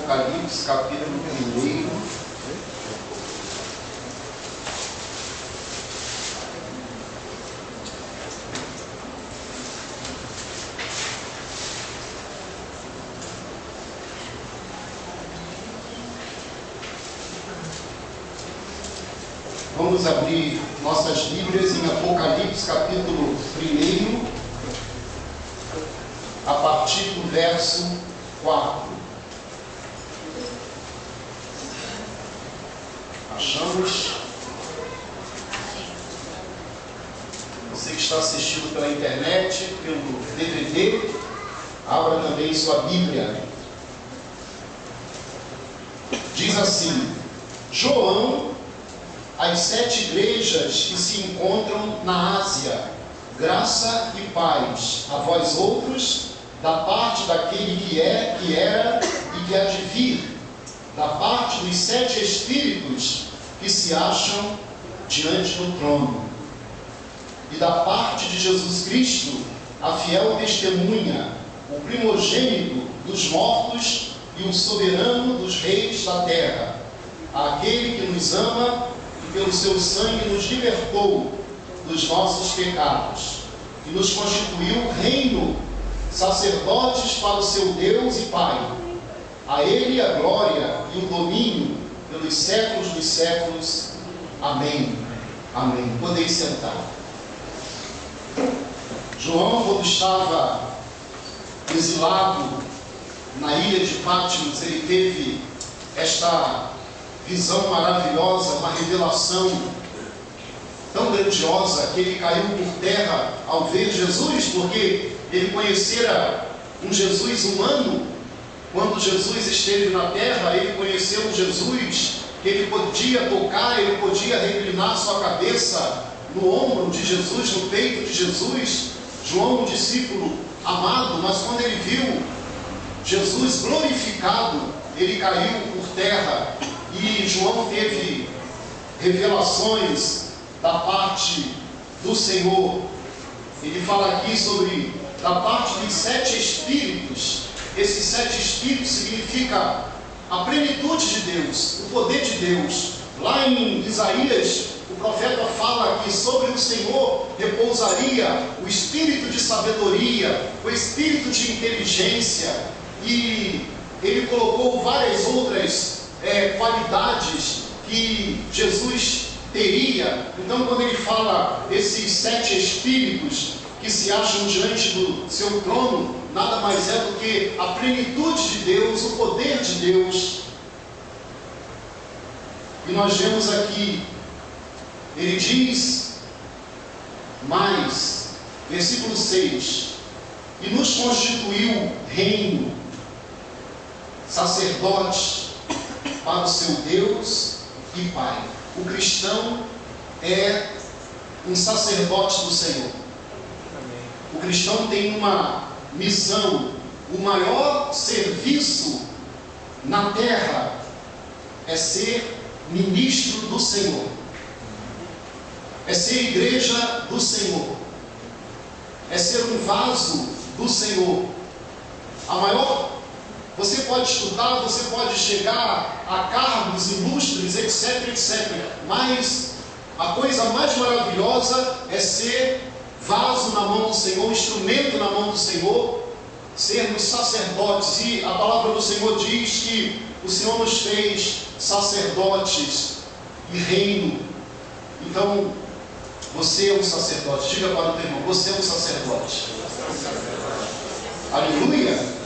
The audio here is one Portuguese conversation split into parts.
Apocalipse, capítulo 1. Vamos abrir nossas Bíblias em Apocalipse, capítulo 1, a partir do verso 4. Achamos? Você que está assistindo pela internet, pelo DVD, abra também sua Bíblia. Diz assim: João, as 7 igrejas que se encontram na Ásia, graça e paz a vós outros, da parte daquele que é, que era e que há de vir, da parte dos 7 Espíritos que se acham diante do trono, e da parte de Jesus Cristo, a fiel testemunha, o primogênito dos mortos e o soberano dos reis da terra, aquele que nos ama e pelo seu sangue nos libertou dos nossos pecados e nos constituiu reino, sacerdotes para o seu Deus e Pai. A Ele a glória e o domínio pelos séculos dos séculos. Amém. Amém. Podeis sentar. João, quando estava exilado na ilha de Patmos, ele teve esta visão maravilhosa, uma revelação tão grandiosa que ele caiu por terra ao ver Jesus, porque ele conhecera um Jesus humano. Quando Jesus esteve na terra, ele conheceu um Jesus que ele podia tocar, ele podia reclinar sua cabeça no ombro de Jesus, no peito de Jesus. João, um discípulo amado, mas quando ele viu Jesus glorificado, ele caiu por terra. E João teve revelações da parte do Senhor. Ele fala aqui sobre da parte dos 7 Espíritos. Esses 7 Espíritos significa a plenitude de Deus, o poder de Deus. Lá em Isaías, o profeta fala que sobre o Senhor repousaria o espírito de sabedoria, o espírito de inteligência, e ele colocou várias outras qualidades que Jesus teria. Então, quando ele fala esses 7 Espíritos que se acham diante do seu trono, nada mais é do que a plenitude de Deus, o poder de Deus. E nós vemos aqui, ele diz mais, versículo 6, e nos constituiu reino, sacerdotes para o seu Deus e Pai. O cristão é um sacerdote do Senhor. O cristão tem uma missão. O maior serviço na terra é ser ministro do Senhor, é ser igreja do Senhor, é ser um vaso do Senhor. Você pode estudar, você pode chegar a cargos ilustres, etc, etc. Mas a coisa mais maravilhosa é ser vaso na mão do Senhor, instrumento na mão do Senhor, sermos sacerdotes. E a palavra do Senhor diz que o Senhor nos fez sacerdotes e reino. Então, você é um sacerdote. Diga para o teu irmão: você é um sacerdote. Aleluia!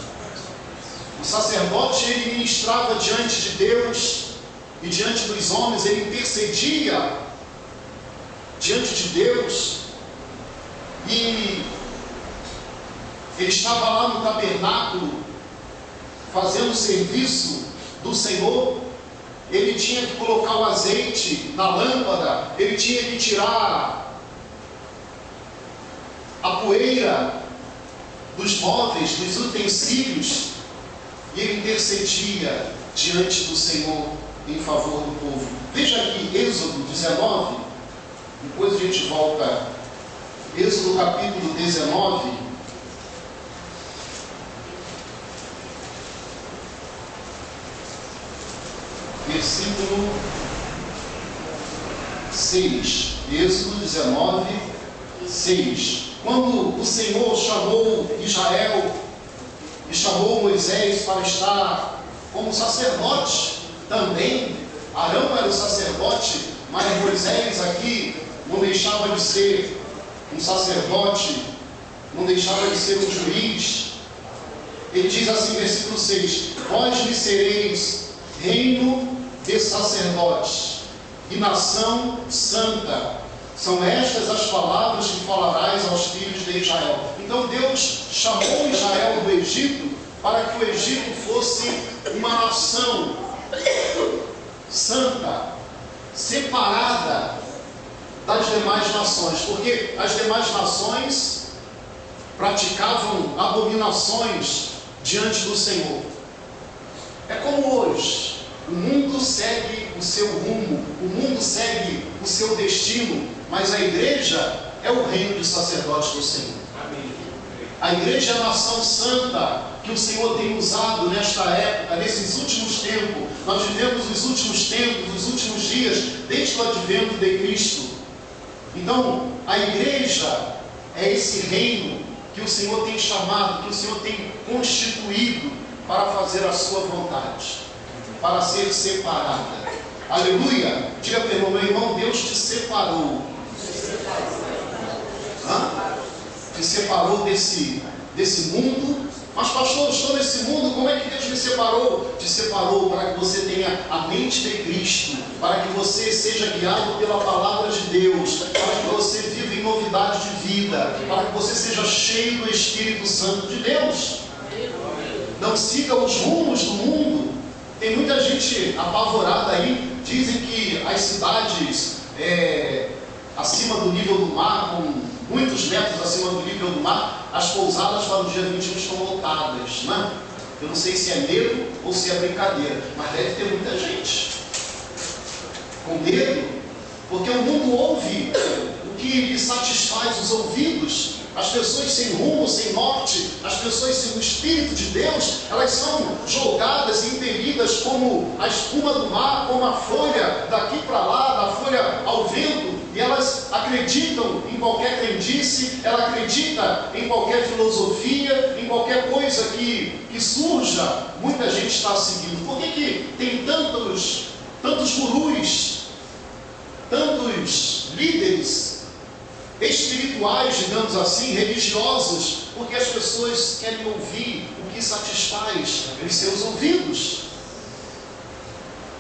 O sacerdote, ele ministrava diante de Deus e diante dos homens, ele intercedia diante de Deus, e ele estava lá no tabernáculo fazendo o serviço do Senhor. Ele tinha que colocar o azeite na lâmpada, ele tinha que tirar a poeira dos móveis, dos utensílios, e ele intercedia diante do Senhor em favor do povo. Veja aqui Êxodo 19, depois a gente volta. Êxodo capítulo 19, versículo 6. Êxodo 19, 6. Quando o Senhor chamou Israel e chamou Moisés para estar como sacerdote também, Arão era o sacerdote, mas Moisés aqui não deixava de ser um sacerdote, não deixava de ser um juiz. Ele diz assim, versículo 6: vós me sereis reino de sacerdotes e nação santa. São estas as palavras que falarás aos filhos de Israel. Então Deus chamou Israel do Egito para que o Egito fosse uma nação santa, separada das demais nações, porque as demais nações praticavam abominações diante do Senhor. É como hoje, o mundo segue o seu rumo, o mundo segue o seu destino, mas a igreja é o reino dos sacerdotes do Senhor. A igreja é a nação santa que o Senhor tem usado nesta época, nesses últimos tempos. Nós vivemos os últimos tempos, os últimos dias, desde o advento de Cristo. Então, a igreja é esse reino que o Senhor tem chamado, que o Senhor tem constituído para fazer a sua vontade, para ser separada. Aleluia! Diga para o irmão, meu irmão, Deus te separou. Te separou desse mundo. Mas pastor, eu estou nesse mundo, como é que Deus me separou? Te separou para que você tenha a mente de Cristo, para que você seja guiado pela palavra de Deus, para que você viva em novidade de vida, para que você seja cheio do Espírito Santo de Deus. Não siga os rumos do mundo. Tem muita gente apavorada aí, dizem que as cidades acima do nível do mar, com muitos metros acima do nível do mar, as pousadas para o dia 21 estão lotadas, né? Eu não sei se é medo ou se é brincadeira, mas deve ter muita gente com medo, porque o mundo ouve o que lhe satisfaz os ouvidos. As pessoas sem rumo, sem norte, as pessoas sem o Espírito de Deus, elas são jogadas e impelidas como a espuma do mar, como a folha daqui para lá, da folha ao vento, e elas acreditam em qualquer crendice, ela acredita em qualquer filosofia, em qualquer coisa que surja, muita gente está seguindo. Por que tem tantos gurus, tantos líderes espirituais, digamos assim, religiosos? Porque as pessoas querem ouvir o que satisfaz os seus ouvidos.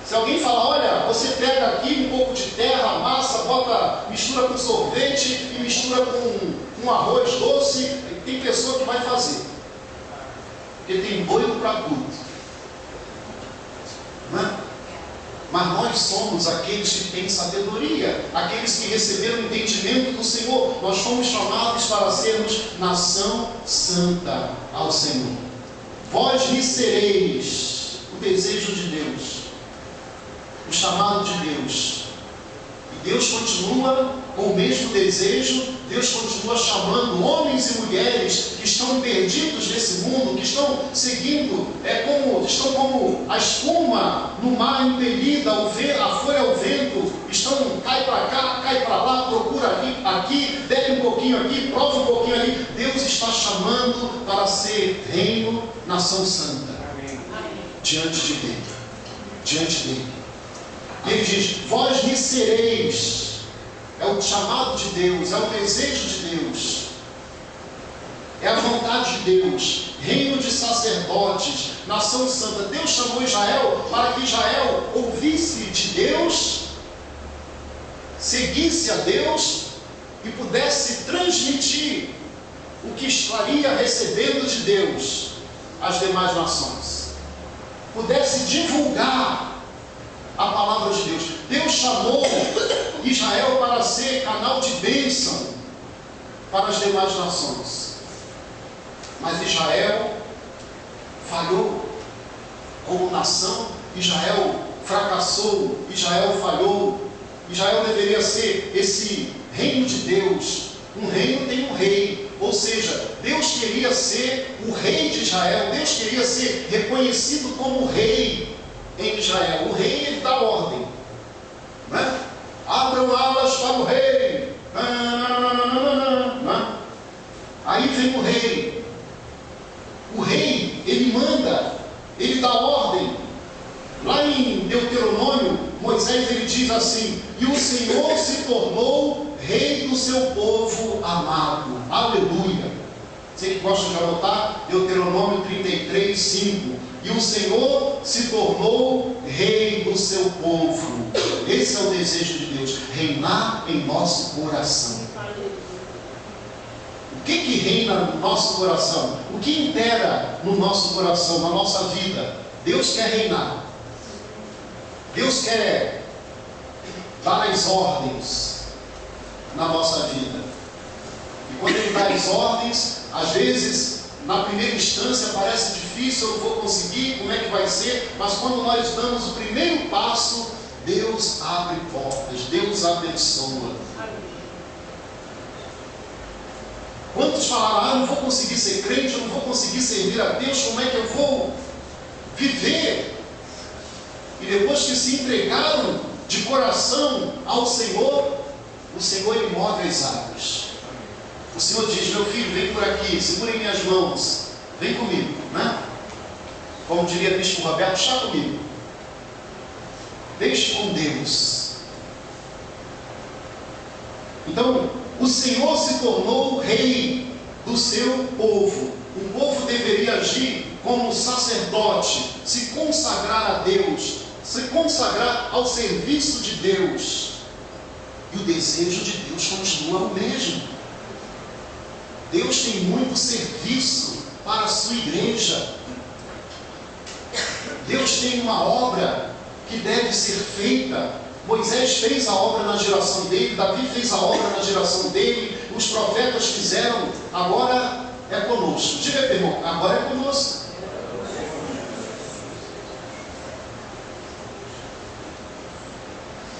Se alguém fala, olha, você pega aqui um pouco de terra, massa, mistura com sorvete e mistura com arroz doce, tem pessoa que vai fazer, porque tem doido para tudo, não é? Mas nós somos aqueles que têm sabedoria, aqueles que receberam o entendimento do Senhor. Nós fomos chamados para sermos nação santa ao Senhor. Vós me sereis, o desejo de Deus, o chamado de Deus. E Deus continua com o mesmo desejo, Deus continua chamando homens e mulheres que estão perdidos nesse mundo, que estão seguindo, estão como a espuma no mar impelida, a folha ao vento, cai para cá, cai para lá, procura aqui, bebe um pouquinho aqui, prova um pouquinho ali. Deus está chamando para ser reino, nação santa, diante dele. Ele diz, vós me sereis. É o chamado de Deus, é o desejo de Deus, é a vontade de Deus, reino de sacerdotes, nação santa. Deus chamou Israel para que Israel ouvisse de Deus, seguisse a Deus e pudesse transmitir o que estaria recebendo de Deus às demais nações, pudesse divulgar a palavra de Deus. Deus chamou Israel para ser canal de bênção para as demais nações, mas Israel falhou como nação. Israel fracassou, Israel falhou. Israel deveria ser esse reino de Deus. Um reino tem um rei, ou seja, Deus queria ser o rei de Israel. Deus queria ser reconhecido como rei em Israel. O rei dá ordem, né? Abram alas para o rei. Aí vem o rei. O rei, ele manda, ele dá ordem. Lá em Deuteronômio, Moisés ele diz assim: e o Senhor se tornou rei do seu povo amado. Aleluia. Você que gosta de anotar, Deuteronômio 33, 5. E o Senhor se tornou rei do seu povo. Esse é o desejo de Deus, reinar em nosso coração. O que reina no nosso coração? O que impera no nosso coração, na nossa vida? Deus quer reinar. Deus quer dar as ordens na nossa vida. E quando Ele dá as ordens, às vezes, na primeira instância parece difícil, eu não vou conseguir, como é que vai ser? Mas quando nós damos o primeiro passo, Deus abre portas, Deus abençoa. Quantos falaram: eu não vou conseguir ser crente, eu não vou conseguir servir a Deus, como é que eu vou viver? E depois que se entregaram de coração ao Senhor, o Senhor ele move as águas. O Senhor diz: meu filho, vem por aqui, segure minhas mãos, vem comigo, né? Como diria Bispo Roberto, chá comigo. Deixe com Deus. Então, o Senhor se tornou rei do seu povo. O povo deveria agir como sacerdote, se consagrar a Deus, se consagrar ao serviço de Deus. E o desejo de Deus continua o mesmo. Deus tem muito serviço para a sua igreja. Deus tem uma obra que deve ser feita. Moisés fez a obra na geração dele, Davi fez a obra na geração dele, os profetas fizeram, agora é conosco. Diga, irmão, agora é conosco.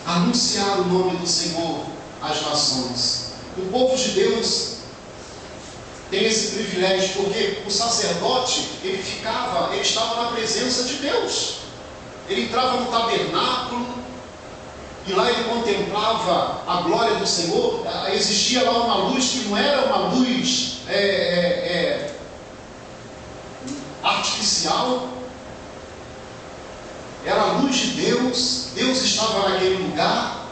Anunciar o nome do Senhor às nações. O povo de Deus tem esse privilégio, porque o sacerdote, ele estava na presença de Deus. Ele entrava no tabernáculo, e lá ele contemplava a glória do Senhor. Existia lá uma luz que não era uma luz artificial, era a luz de Deus. Deus estava naquele lugar,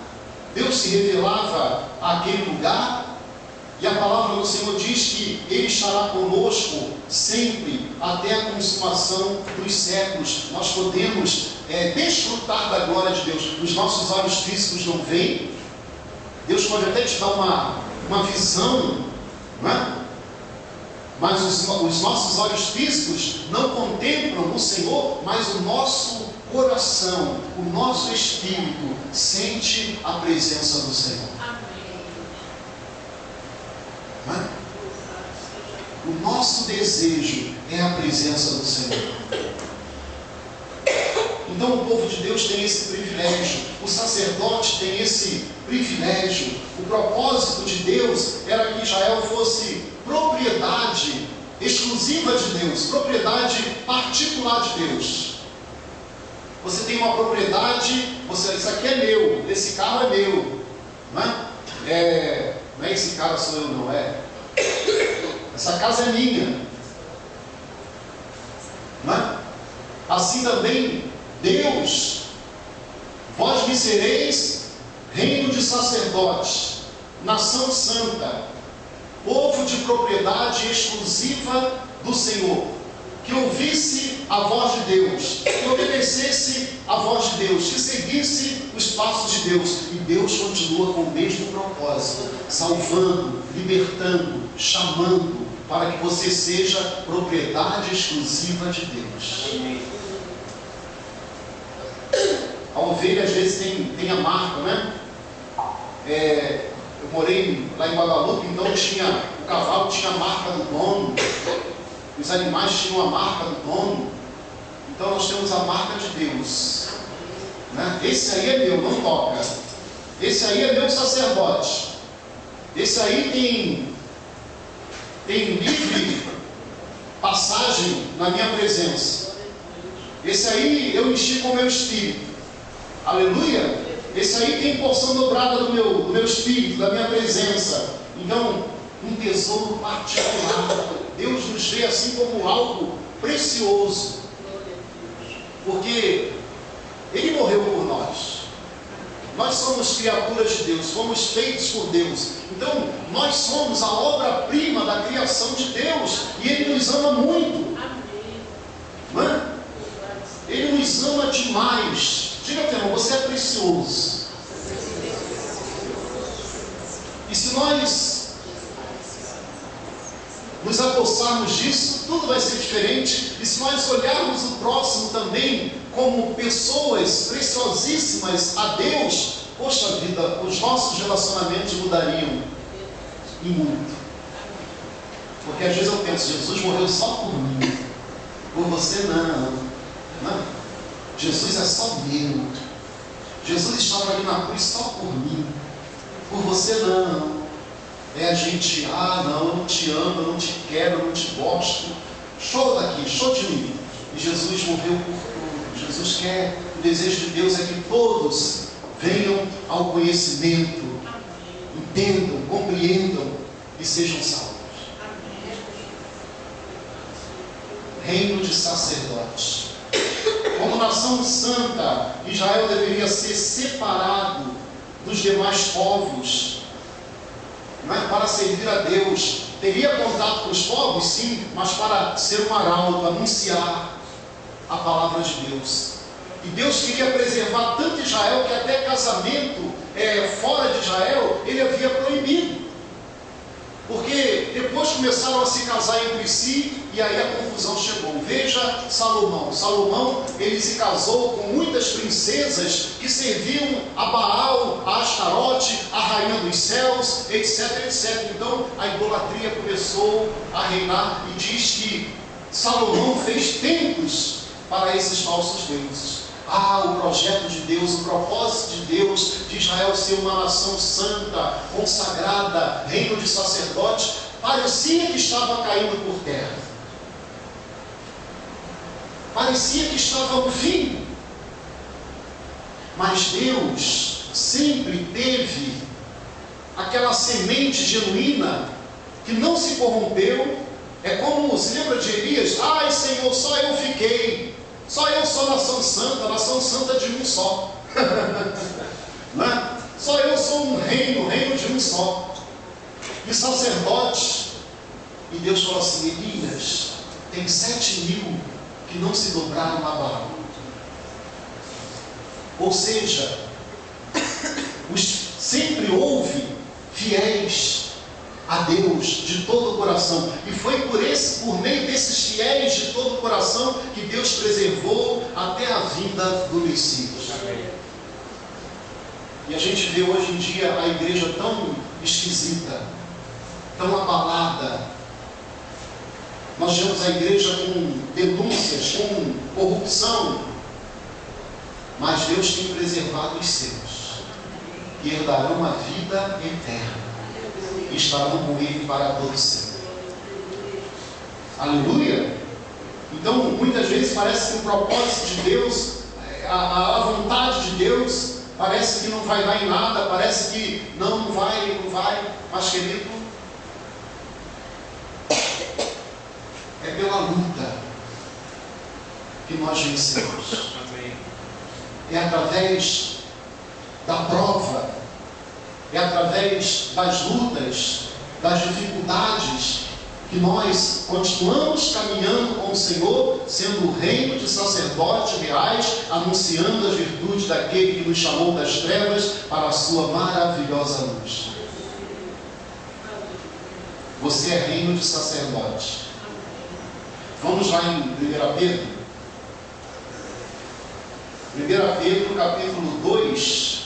Deus se revelava àquele lugar, e a palavra do Senhor diz que Ele estará conosco sempre, até a consumação dos séculos. Nós podemos desfrutar da glória de Deus. Os nossos olhos físicos não veem. Deus pode até te dar uma visão, não é? Mas os nossos olhos físicos não contemplam o Senhor, mas o nosso coração, o nosso espírito sente a presença do Senhor. Amém? O nosso desejo é a presença do Senhor. Então o povo de Deus tem esse privilégio, o sacerdote tem esse privilégio. O propósito de Deus era que Israel fosse propriedade exclusiva de Deus, propriedade particular de Deus. Você tem uma propriedade, isso aqui é meu, esse carro é meu, não é? Não é esse cara sou eu, não é? Essa casa é minha, não é? Assim também Deus, vós me sereis reino de sacerdotes, nação santa, povo de propriedade exclusiva do Senhor, que ouvisse a voz de Deus, que obedecesse a voz de Deus, que seguisse os passos de Deus. E Deus continua com o mesmo propósito, salvando, libertando, chamando, para que você seja propriedade exclusiva de Deus. A ovelha às vezes tem a marca, né? Eu morei lá em Guadalupe, então o cavalo tinha a marca do dono, os animais tinham a marca do dono. Então nós temos a marca de Deus, né? Esse aí é meu, não toca. Esse aí é meu sacerdote. Esse aí tem livre passagem na minha presença. Esse aí eu enchi com o meu espírito. Aleluia! Esse aí tem porção dobrada do meu espírito, da minha presença. Então, um tesouro particular. Deus nos vê assim como algo precioso, porque Ele morreu por nós. Nós somos criaturas de Deus, fomos feitos por Deus. Então, nós somos a obra-prima da criação de Deus, e Ele nos ama muito. Não é? Ele nos ama demais. Diga para irmão, você é precioso. E se nós nos apossarmos disso, tudo vai ser diferente. E se nós olharmos o próximo também como pessoas preciosíssimas a Deus, poxa vida, os nossos relacionamentos mudariam e muito. Porque às vezes eu penso, Jesus morreu só por mim, por você não. Jesus é só meu. Jesus estava ali na cruz só por mim, por você não. A gente, não, eu não te amo, eu não te quero, eu não te gosto. Show daqui, show de mim. E Jesus morreu por todos. Jesus quer, o desejo de Deus é que todos venham ao conhecimento, entendam, compreendam e sejam salvos. Reino de sacerdotes. Como nação santa, Israel deveria ser separado dos demais povos, não é? Para servir a Deus. Teria contato com os povos, sim, mas para ser um arauto, anunciar a palavra de Deus. E Deus queria preservar tanto Israel que até casamento fora de Israel Ele havia proibido. Porque depois começaram a se casar entre si, e aí a confusão chegou. Veja Salomão. Salomão, ele se casou com muitas princesas que serviam a Baal, a Astarote, a rainha dos céus, etc, etc. Então a idolatria começou a reinar, e diz que Salomão fez templos para esses falsos deuses. O projeto de Deus, o propósito de Deus, de Israel ser uma nação santa, consagrada, reino de sacerdotes, parecia que estava caindo por terra. Parecia que estava no fim. Mas Deus sempre teve aquela semente genuína que não se corrompeu. É como, se lembra de Elias? Ai Senhor, só eu fiquei. Só eu sou nação santa de um só. Não é? Só eu sou um reino de um só. E sacerdotes. E Deus falou assim: Elias, tem 7.000 que não se dobraram a Baal. Ou seja, sempre houve fiéis a Deus de todo o coração. E foi por meio desses fiéis de todo o coração que Deus preservou até a vinda do Messias. E a gente vê hoje em dia a igreja tão esquisita, tão abalada. Nós vemos a igreja com denúncias, com corrupção. Mas Deus tem preservado os seus, e herdarão a vida eterna. E estarão com Ele para todo sempre. Aleluia! Então, muitas vezes parece que o propósito de Deus, a vontade de Deus, parece que não vai dar em nada, parece que não vai. Mas, querido, é pela luta que nós vencemos. É através da prova, é através das lutas, das dificuldades, que nós continuamos caminhando com o Senhor, sendo o reino de sacerdotes reais, anunciando as virtudes daquele que nos chamou das trevas para a sua maravilhosa luz. Você é reino de sacerdotes. Vamos lá em 1 Pedro. 1 Pedro, capítulo 2.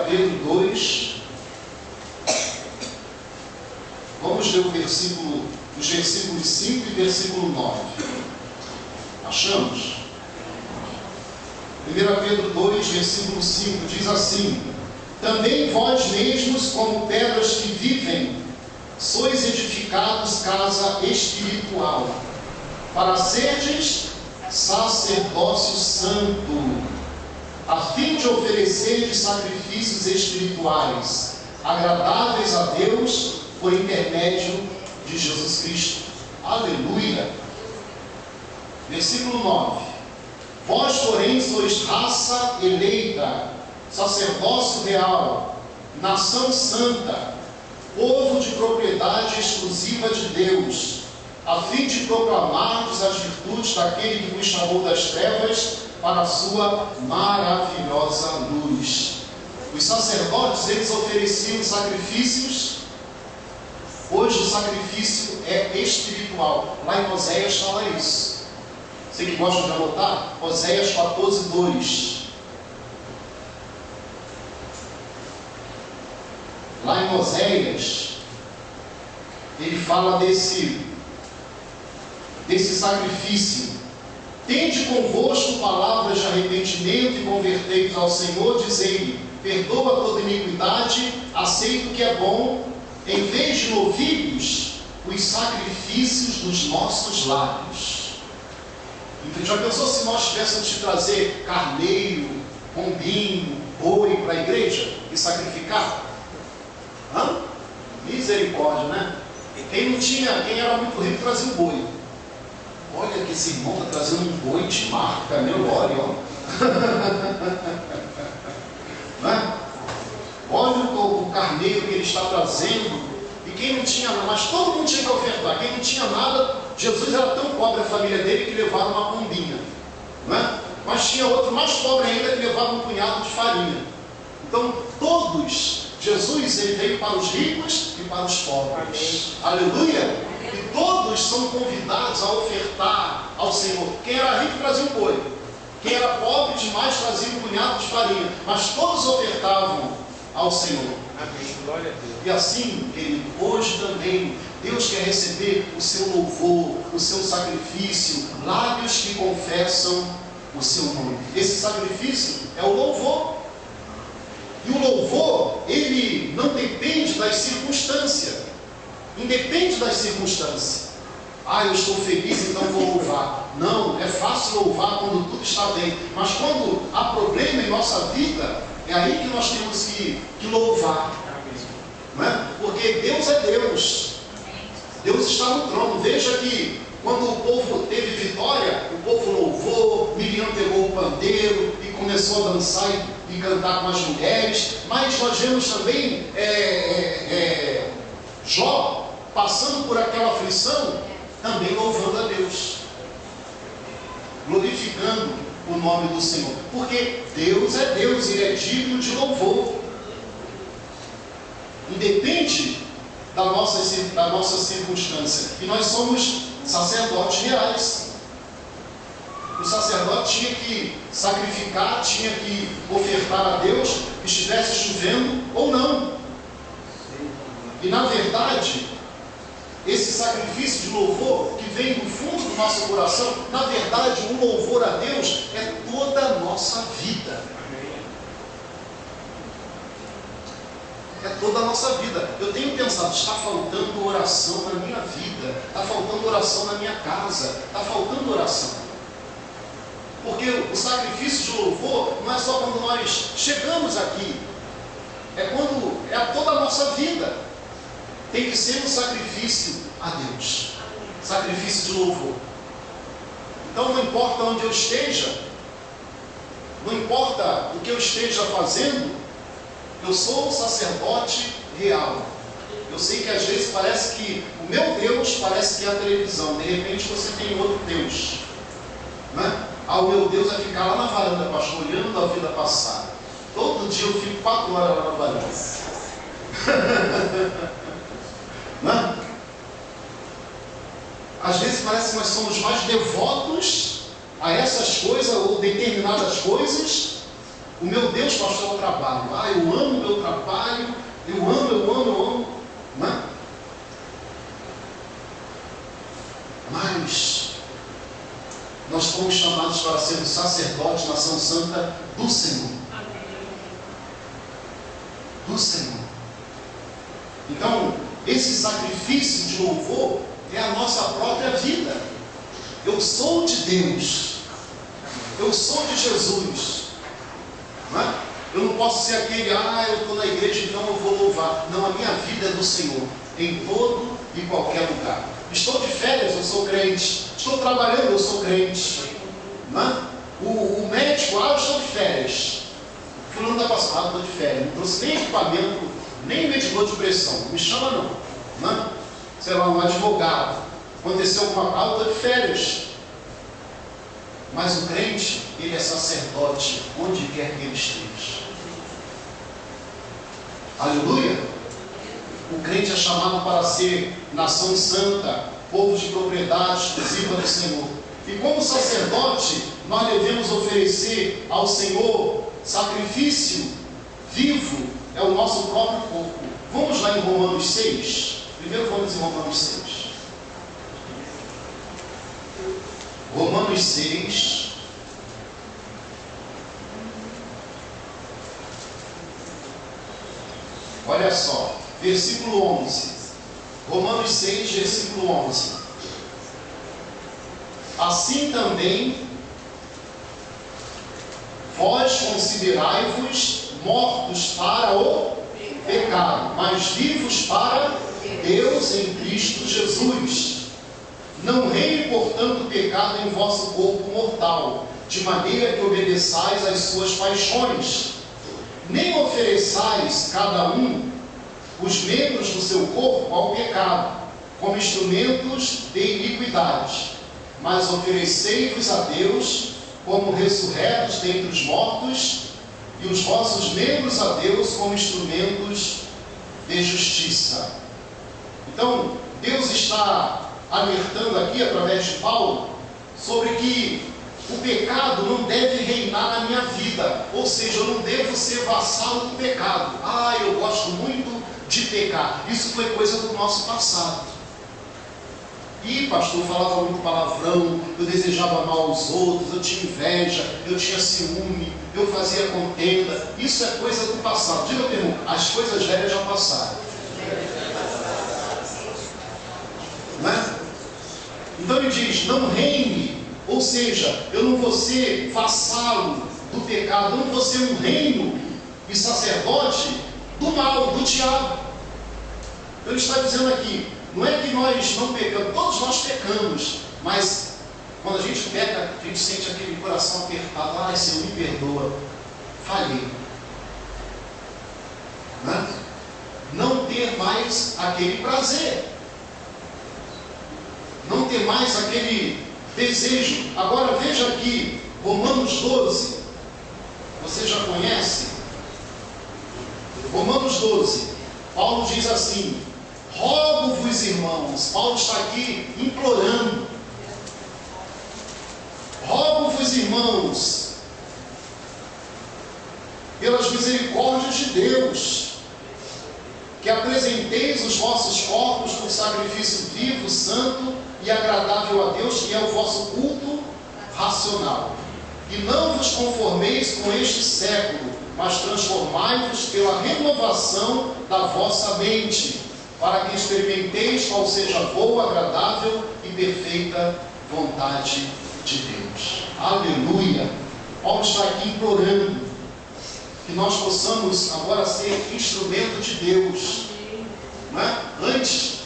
Pedro 2, vamos ler os versículos 5 e versículo 9. Achamos? 1 Pedro 2, versículo 5, diz assim: também vós mesmos, como pedras que vivem, sois edificados edificados casa espiritual, para serdes sacerdócio santo, a fim de oferecer sacrifícios espirituais, agradáveis a Deus, por intermédio de Jesus Cristo. Aleluia! Versículo 9: Vós, porém, sois raça eleita, sacerdócio real, nação santa, povo de propriedade exclusiva de Deus, a fim de proclamardes as virtudes daquele que vos chamou das trevas para a sua maravilhosa luz. Os sacerdotes, eles ofereciam sacrifícios. Hoje o sacrifício é espiritual. Lá em Oséias fala isso. Você que gosta de anotar, Oséias 14:2. Lá em Oséias, ele fala desse sacrifício. Tende convosco palavras de arrependimento e convertei-vos ao Senhor, dizei-lhe: perdoa toda iniquidade, aceita o que é bom, em vez de novilhos, os sacrifícios dos nossos lábios. Então, já pensou se nós tivéssemos de trazer carneiro, pombinho, boi para a igreja e sacrificar? Misericórdia, né? Quem era muito rico trazia um boi. Olha que esse irmão está trazendo um boi de marca, meu óleo, ó. Não é? Olha o carneiro que ele está trazendo. E quem não tinha nada, mas todo mundo tinha que ofertar. Quem não tinha nada, Jesus era tão pobre a família dele que levaram uma pombinha, não é? Mas tinha outro mais pobre ainda que levava um punhado de farinha. Então todos, Jesus, ele veio para os ricos e para os pobres. Amém. Aleluia! E todos são convidados a ofertar ao Senhor. Quem era rico trazia um boi, quem era pobre demais trazia um punhado de farinha, mas todos ofertavam ao Senhor. Amém. Glória a Deus. E assim, querido, hoje também Deus quer receber o seu louvor, o seu sacrifício, lábios que confessam o seu nome. Esse sacrifício é o louvor. E o louvor, ele não depende das circunstâncias. Independe das circunstâncias. Eu estou feliz, então vou louvar. Não, é fácil louvar quando tudo está bem. Mas quando há problema em nossa vida, é aí que nós temos que louvar. Não é? Porque Deus é Deus. Deus está no trono. Veja que quando o povo teve vitória, o povo louvou, Miriam pegou o pandeiro e começou a dançar e cantar com as mulheres. Mas nós vemos também Jó passando por aquela aflição, também louvando a Deus, glorificando o nome do Senhor, porque Deus é Deus, Ele é digno de louvor. Independe da nossa circunstância. E nós somos sacerdotes reais. O sacerdote tinha que sacrificar, tinha que ofertar a Deus, estivesse chovendo ou não. E na verdade, esse sacrifício de louvor que vem do fundo do nosso coração, na verdade, o louvor a Deus é toda a nossa vida. É toda a nossa vida. Eu tenho pensado, está faltando oração na minha vida, está faltando oração na minha casa, está faltando oração. Porque o sacrifício de louvor não é só quando nós chegamos aqui, é toda a nossa vida. Tem que ser um sacrifício a Deus, sacrifício de louvor. Então não importa onde eu esteja, não importa o que eu esteja fazendo, eu sou um sacerdote real. Eu sei que às vezes parece que o meu Deus parece que é a televisão, de repente você tem outro Deus, né? O meu Deus é ficar lá na varanda, pastor, olhando a vida passar. Todo dia eu fico 4 horas lá na varanda. Não? Às vezes parece que nós somos mais devotos a essas coisas ou determinadas coisas. O meu Deus, pastor, é o trabalho. Eu amo o meu trabalho, eu amo. Não? Mas nós fomos chamados para sermos sacerdotes, nação santa do Senhor. Do Senhor. Então, esse esse sacrifício de louvor é a nossa própria vida. Eu sou de Deus, eu sou de Jesus, não é? Eu não posso ser aquele, eu estou na igreja, então eu vou louvar. Não, a minha vida é do Senhor, em todo e qualquer lugar. Estou de férias, eu sou crente. Estou trabalhando, eu sou crente, não é? O médico, eu estou de férias. O fulano está passando, estou de férias. Não trouxe nem equipamento, nem medidor de pressão. Não me chama não é? Sei lá, um advogado. Aconteceu alguma coisa, estou de férias. Mas o crente, ele é sacerdote, onde quer que ele esteja. Aleluia! O crente é chamado para ser nação santa, povo de propriedade exclusiva do Senhor. E como sacerdote, nós devemos oferecer ao Senhor sacrifício vivo, é o nosso próprio corpo. Vamos lá em Romanos 6. Primeiro vamos em Romanos 6. Romanos 6. Olha só, versículo 11. Romanos 6, versículo 11. Assim também, vós considerai-vos mortos para o pecado, mas vivos para Deus em Cristo Jesus. Não reine, portanto, o pecado em vosso corpo mortal, de maneira que obedeçais às suas paixões. Nem ofereçais cada um os membros do seu corpo ao pecado, como instrumentos de iniquidade, mas oferecei-vos a Deus como ressurretos dentre os mortos, e os vossos membros a Deus como instrumentos de justiça. Então, Deus está alertando aqui, através de Paulo, sobre que o pecado não deve reinar na minha vida. Ou seja, eu não devo ser vassalo do pecado. Eu gosto muito de pecar. Isso foi coisa do nosso passado. Pastor, eu falava muito palavrão, eu desejava mal aos outros, eu tinha inveja, eu tinha ciúme, eu fazia contenda. Isso é coisa do passado. Diga meu irmão, as coisas velhas já passaram. Não é? Então ele diz, não reine, ou seja, eu não vou ser vassalo do pecado, eu não vou ser um reino e sacerdote do mal, do diabo. Ele está dizendo aqui, não é que nós não pecamos, todos nós pecamos, mas quando a gente peca, a gente sente aquele coração apertado, Senhor, me perdoa, falhei. Não ter mais aquele prazer, não ter mais aquele desejo. Agora veja aqui, Romanos 12, você já conhece? Romanos 12, Paulo diz assim, rogo-vos, irmãos, Paulo está aqui implorando, rogo-vos, irmãos, pelas misericórdias de Deus, que apresenteis os vossos corpos como sacrifício vivo, santo e agradável a Deus, que é o vosso culto racional. E não vos conformeis com este século, mas transformai-vos pela renovação da vossa mente, para que experimenteis qual seja a boa, agradável e perfeita vontade de Deus. Aleluia! Paulo está aqui implorando que nós possamos agora ser instrumento de Deus. Não é? Antes,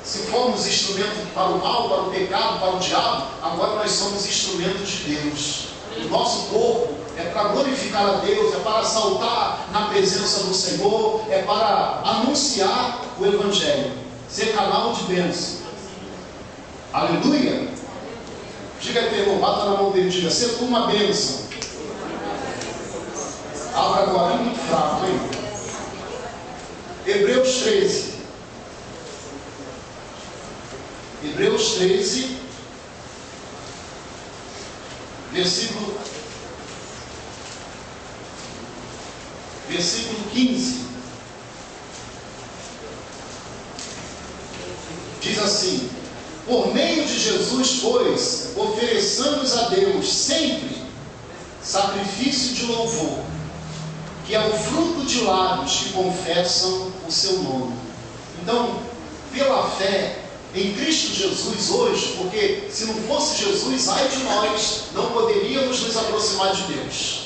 se formos instrumento para o mal, para o pecado, para o diabo, agora nós somos instrumentos de Deus. O nosso corpo é para glorificar a Deus, é para saltar na presença do Senhor, é para anunciar o Evangelho, ser canal de bênção. Aleluia! Diga aí, irmão, bata na mão dele, diga, ser tu uma bênção. Abra agora, é muito fraco, hein? Hebreus 13. Hebreus 13, versículo 15. Diz assim, por meio de Jesus, pois, ofereçamos a Deus sempre sacrifício de louvor, que é o fruto de lábios que confessam o seu nome. Então, pela fé em Cristo Jesus hoje, porque se não fosse Jesus, ai de nós, não poderíamos nos aproximar de Deus.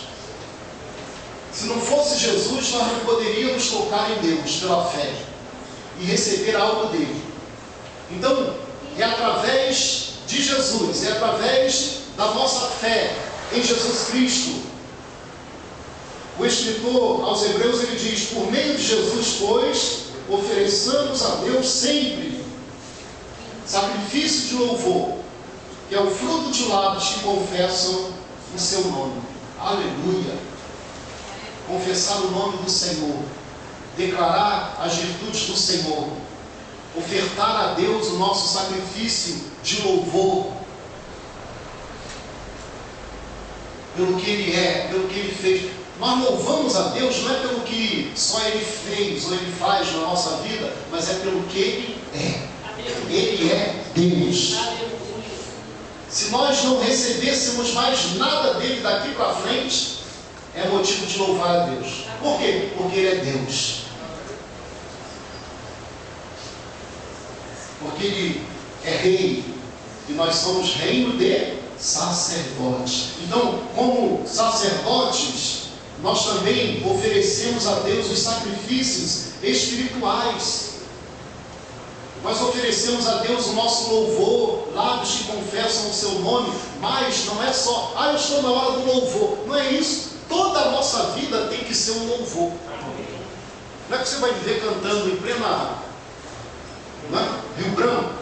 Se não fosse Jesus, nós não poderíamos tocar em Deus pela fé e receber algo dele. Então, é através de Jesus, é através da nossa fé em Jesus Cristo. O escritor aos Hebreus, ele diz: por meio de Jesus, pois, ofereçamos a Deus sempre sacrifício de louvor, que é o fruto de lábios que confessam o seu nome. Aleluia! Confessar o nome do Senhor, declarar as virtudes do Senhor, ofertar a Deus o nosso sacrifício de louvor, pelo que Ele é, pelo que Ele fez. Nós louvamos a Deus não é pelo que só Ele fez ou Ele faz na nossa vida, mas é pelo que Ele é. Ele é Deus. Se nós não recebêssemos mais nada dele daqui para frente, é motivo de louvar a Deus. Por quê? Porque Ele é Deus. Porque Ele é rei e nós somos reino de sacerdotes. Então, como sacerdotes, nós também oferecemos a Deus os sacrifícios espirituais. Nós oferecemos a Deus o nosso louvor, lábios que confessam o seu nome, mas não é só, eu estou na hora do louvor. Não é isso. Toda a nossa vida tem que ser um louvor. Não é que você vai viver cantando em plena, né? Rio Branco.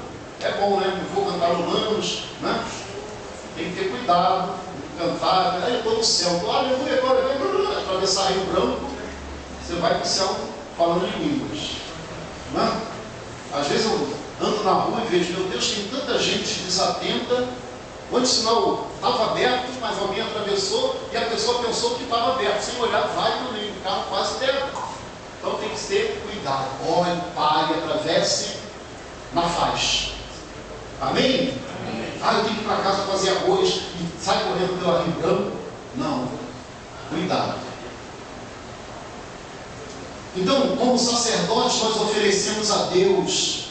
É bom, né? Eu vou cantar Lulanos, né? Tem que ter cuidado, cantar. Eu estou no céu, aleluia, agora atravessar Rio Branco, você vai para o céu falando em línguas, né? Às vezes eu ando na rua e vejo, meu Deus, tem tanta gente desatenta, onde o sinal estava aberto, mas alguém atravessou e a pessoa pensou que estava aberto, sem olhar, vai também, o carro quase dentro. Então tem que ter cuidado, olhe, pare, atravesse na faixa. Amém? Eu tenho que ir para casa fazer arroz e sai correndo pela Rio Branco. Não, cuidado. Então, como sacerdotes, nós oferecemos a Deus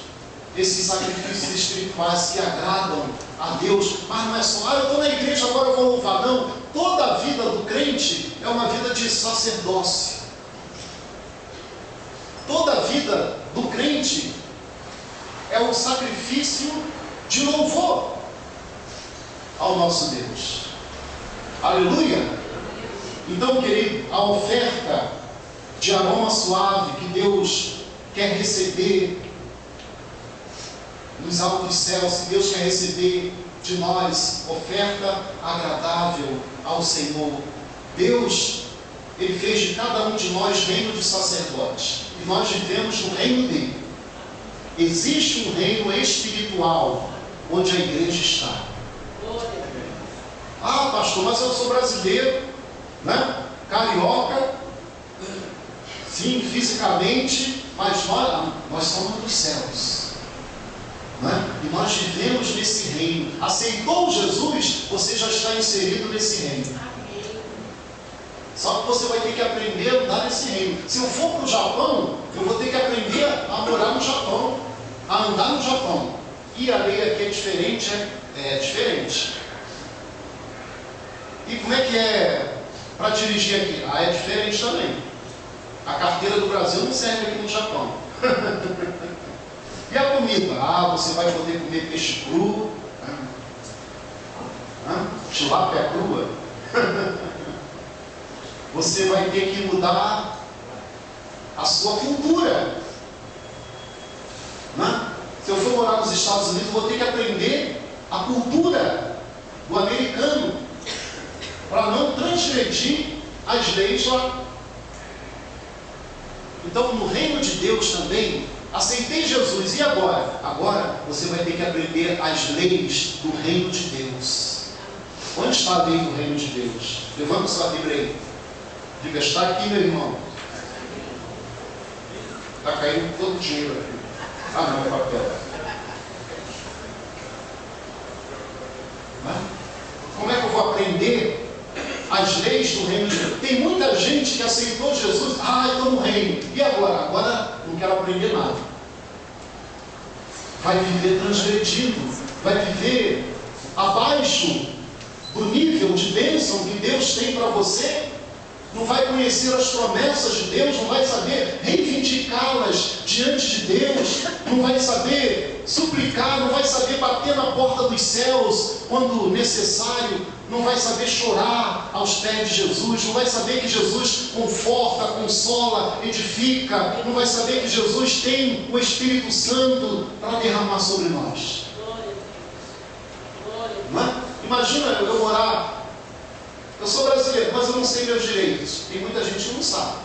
esses sacrifícios espirituais que agradam a Deus. Mas não é só, eu estou na igreja, agora eu vou louvar. Não, toda a vida do crente é uma vida de sacerdócio. Toda a vida do crente é um sacrifício de louvor ao nosso Deus. Aleluia! Então, querido, a oferta de aroma suave que Deus quer receber nos altos céus, que Deus quer receber de nós, oferta agradável ao Senhor. Deus, Ele fez de cada um de nós reino de sacerdotes, e nós vivemos no reino dele. Existe um reino espiritual onde a igreja está. Pastor, mas eu sou brasileiro, né? Carioca, sim, fisicamente, mas nós somos dos céus, né? E nós vivemos nesse reino. Aceitou Jesus, você já está inserido nesse reino. Só que você vai ter que aprender a andar nesse reino. Se eu for para o Japão, eu vou ter que aprender a morar no Japão, a andar no Japão. E a lei aqui é diferente, é diferente. E como é que é para dirigir aqui? É diferente também. A carteira do Brasil não serve aqui no Japão. E a comida? Você vai poder comer peixe cru, tilápia crua. Você vai ter que mudar a sua cultura, né? Se eu for morar nos Estados Unidos, eu vou ter que aprender a cultura do americano, para não transgredir as leis lá. Então, no reino de Deus também, aceitei Jesus, e agora? Agora você vai ter que aprender as leis do reino de Deus. Onde está a lei do reino de Deus? Levanta sua Bíblia aí. Diga, está aqui, meu irmão. Está caindo todo o dinheiro aqui. Não, é papel. Como é que eu vou aprender as leis do reino de Deus? Tem muita gente que aceitou Jesus. Estou no reino. E agora? Agora não quero aprender nada. vai viver transgredindo, vai viver abaixo do nível de bênção que Deus tem para você, não vai conhecer as promessas de Deus, não vai saber reivindicá-las diante de Deus, não vai saber suplicar, não vai saber bater na porta dos céus quando necessário, não vai saber chorar aos pés de Jesus, não vai saber que Jesus conforta, consola, edifica, não vai saber que Jesus tem o Espírito Santo para derramar sobre nós. Não é? Imagina eu morar. Eu sou brasileiro, mas eu não sei meus direitos. Tem muita gente que não sabe.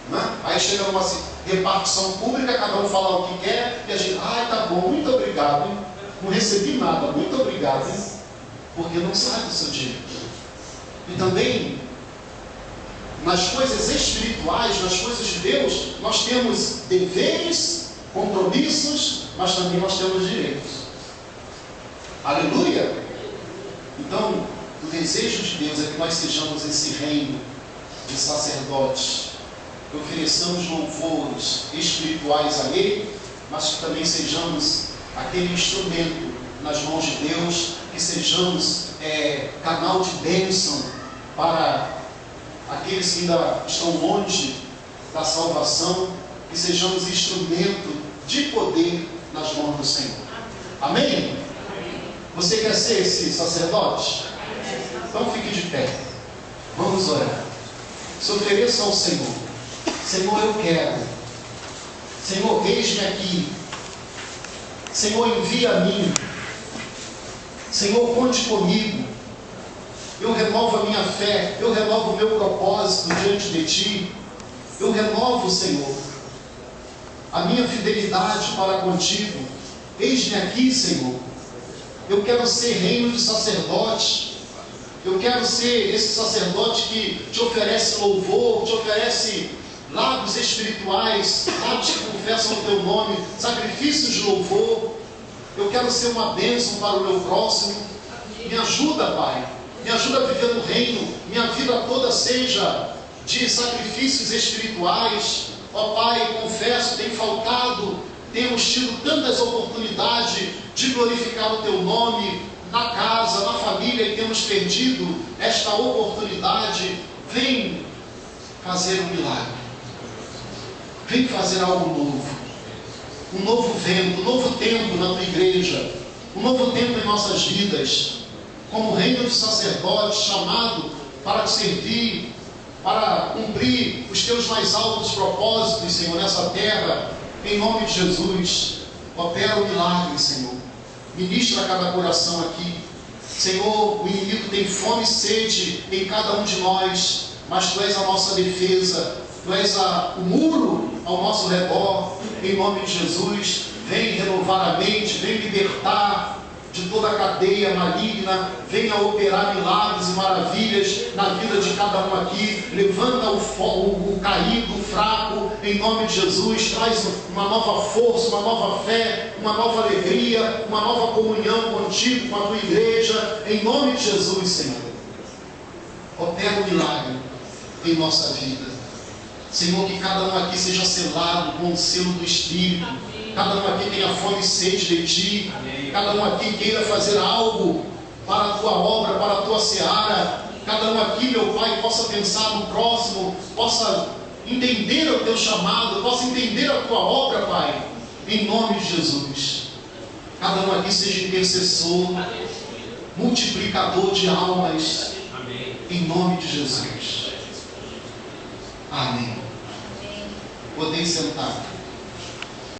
Não é? Aí chega numa repartição pública, cada um fala o que quer, e a gente, tá bom, muito obrigado, hein? Não recebi nada, muito obrigado, hein? Porque não sabe o seu direito. E também, nas coisas espirituais, nas coisas de Deus, nós temos deveres, compromissos, mas também nós temos direitos. Aleluia! Então, o desejo de Deus é que nós sejamos esse reino de sacerdotes, que ofereçamos louvores espirituais a Ele, mas que também sejamos aquele instrumento nas mãos de Deus, que sejamos canal de bênção para aqueles que ainda estão longe da salvação, que sejamos instrumento de poder nas mãos do Senhor. Amém? Você quer ser esse sacerdote? Então fique de pé. Vamos orar. Se ofereça ao Senhor. Senhor, eu quero. Senhor, eis-me aqui. Senhor, envia a mim. Senhor, conte comigo. Eu renovo a minha fé. Eu renovo o meu propósito diante de Ti. Eu renovo, Senhor, a minha fidelidade para contigo. Eis-me aqui, Senhor. Eu quero ser reino de sacerdote. Eu quero ser esse sacerdote que te oferece louvor, te oferece lábios espirituais, lábios que confessam o teu nome, sacrifícios de louvor. Eu quero ser uma bênção para o meu próximo. Me ajuda, Pai. Me ajuda a viver no reino. Minha vida toda seja de sacrifícios espirituais. Ó Pai, confesso, tem faltado. Temos tido tantas oportunidades de glorificar o teu nome na casa, na família, e temos perdido esta oportunidade. Vem fazer um milagre. Vem fazer algo novo. Um novo vento, um novo tempo na tua igreja. Um novo tempo em nossas vidas. Como reino de sacerdote chamado para te servir, para cumprir os teus mais altos propósitos, Senhor, nessa terra. Em nome de Jesus, opera o milagre, Senhor. Ministra cada coração aqui. Senhor, o inimigo tem fome e sede em cada um de nós, mas Tu és a nossa defesa, Tu és o muro ao nosso redor. Em nome de Jesus, vem renovar a mente, vem libertar de toda a cadeia maligna, venha operar milagres e maravilhas na vida de cada um aqui. Levanta o caído, o fraco, em nome de Jesus. Traz uma nova força, uma nova fé, uma nova alegria, uma nova comunhão contigo, com a tua igreja, em nome de Jesus, Senhor. Opera o milagre em nossa vida, Senhor, que cada um aqui seja selado com o selo do Espírito. Cada um aqui tenha fome e sede de Ti. Cada um aqui queira fazer algo para a Tua obra, para a Tua seara. Cada um aqui, meu Pai, possa pensar no próximo, possa entender o Teu chamado, possa entender a Tua obra, Pai, em nome de Jesus. Cada um aqui seja intercessor, multiplicador de almas, em nome de Jesus. Amém. Podem sentar.